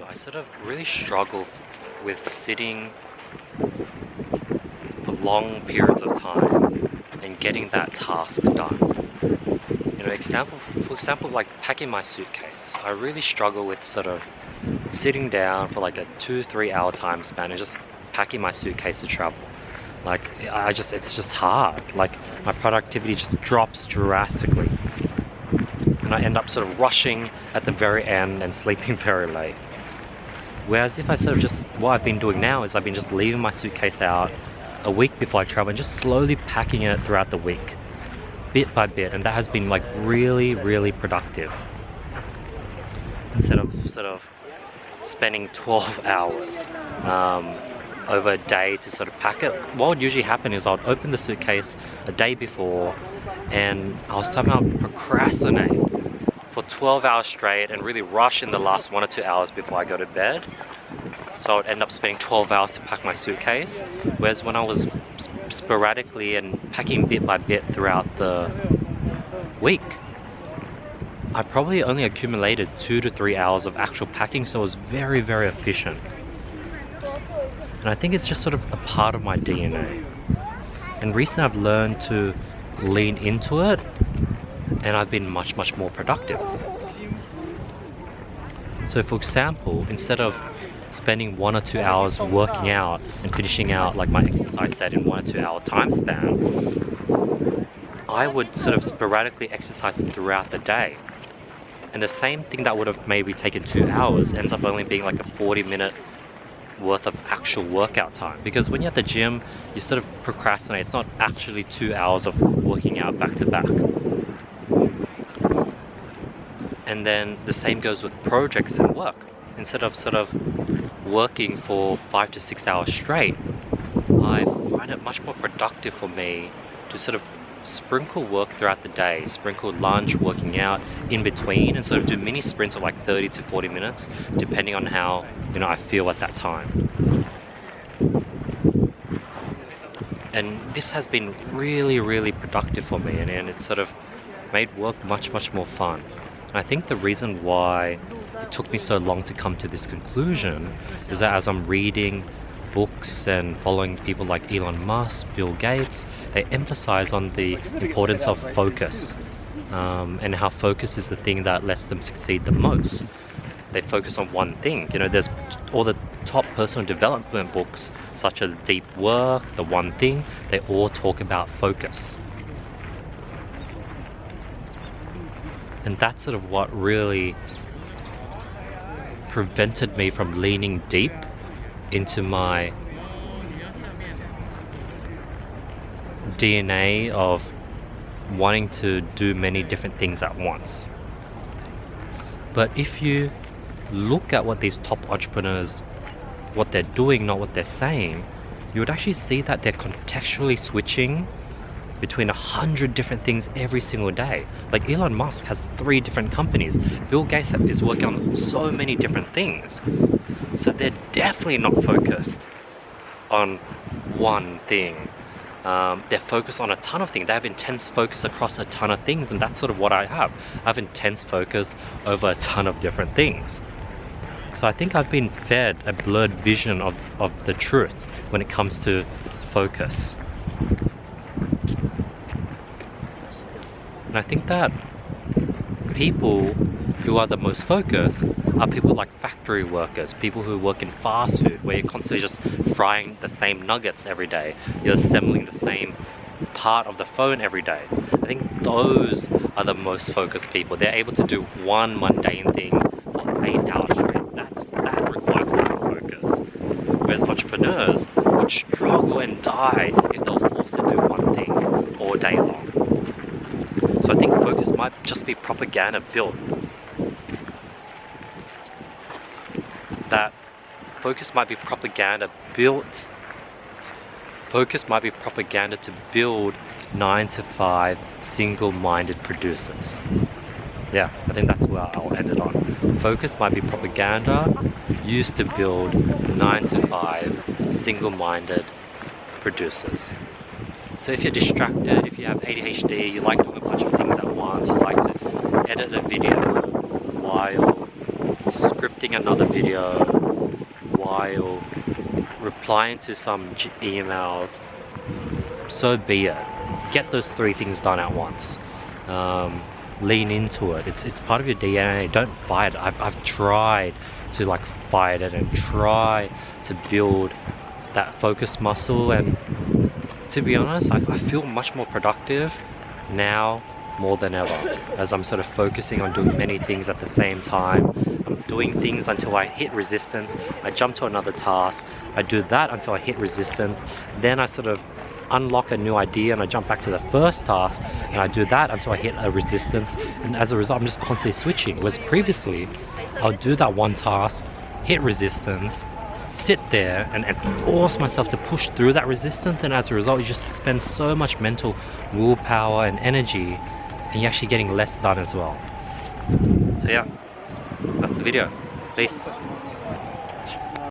I sort of really struggle with sitting for long periods of time and getting that task done. You know, for example, like packing my suitcase. I really struggle with sort of sitting down for like a 2-3 hour time span and just packing my suitcase to travel. Like, it's just hard. Like, my productivity just drops drastically. And I end up sort of rushing at the very end and sleeping very late. Whereas if I sort of just, what I've been doing now is I've been just leaving my suitcase out a week before I travel and just slowly packing it throughout the week, bit by bit, and that has been like really, really productive. Instead of sort of spending 12 hours over a day to sort of pack it. What would usually happen is I'd open the suitcase a day before and I'll somehow procrastinate for 12 hours straight and really rush in the last 1 or 2 hours before I go to bed. So I would end up spending 12 hours to pack my suitcase. Whereas when I was sporadically and packing bit by bit throughout the week, I probably only accumulated 2 to 3 hours of actual packing, so it was very, very efficient. And I think it's just sort of a part of my DNA. And recently I've learned to lean into it, and I've been much, much more productive. So for example, instead of spending 1 or 2 hours working out and finishing out like my exercise set in 1 or 2 hour time span, I would sort of sporadically exercise throughout the day. And the same thing that would have maybe taken 2 hours ends up only being like a 40-minute worth of actual workout time. Because when you're at the gym, you sort of procrastinate. It's not actually 2 hours of working out back to back. And then the same goes with projects and work. Instead of sort of working for 5 to 6 hours straight, I find it much more productive for me to sort of sprinkle work throughout the day, sprinkle lunch, working out in between, and sort of do mini sprints of like 30 to 40 minutes, depending on how, you know, I feel at that time. And this has been really, really productive for me, and it's sort of made work much, much more fun. And I think the reason why it took me so long to come to this conclusion is that as I'm reading books and following people like Elon Musk, Bill Gates, they emphasize on the importance of focus, and how focus is the thing that lets them succeed the most. They focus on one thing. You know, there's all the top personal development books such as Deep Work, The One Thing, they all talk about focus. And that's sort of what really prevented me from leaning deep into my DNA of wanting to do many different things at once. But if you look at what these top entrepreneurs, what they're doing, not what they're saying, you would actually see that they're contextually switching between 100 different things every single day. Like Elon Musk has 3 different companies. Bill Gates is working on so many different things. So they're definitely not focused on one thing. They're focused on a ton of things. They have intense focus across a ton of things, and that's sort of what I have. I have intense focus over a ton of different things. So I think I've been fed a blurred vision of the truth when it comes to focus. And I think that people who are the most focused are people like factory workers, people who work in fast food, where you're constantly just frying the same nuggets every day. You're assembling the same part of the phone every day. I think those are the most focused people. They're able to do one mundane thing for 8 hours straight. That requires a lot of focus. Whereas entrepreneurs would struggle and die if they were forced to do one thing all day long. So I think focus might just be propaganda built. Focus might be propaganda to build 9 to 5 single-minded producers. Yeah, I think that's where I'll end it on. Focus might be propaganda used to build 9 to 5 single-minded producers. So if you're distracted, if you have ADHD, you like doing a bunch of things at once, you like to edit a video while scripting another video, while replying to some emails, so be it. Get those 3 things done at once. Lean into it. It's part of your DNA. Don't fight it. I've tried to like fight it and try to build that focus muscle, and to be honest, I feel much more productive now more than ever, as I'm sort of focusing on doing many things at the same time. I'm doing things until I hit resistance, I jump to another task, I do that until I hit resistance, then I sort of unlock a new idea and I jump back to the first task and I do that until I hit a resistance, and as a result I'm just constantly switching. Whereas previously I'll do that one task, hit resistance, sit there and force myself to push through that resistance, and as a result you just spend so much mental willpower and energy, and you're actually getting less done as well. So yeah, that's the video. Peace.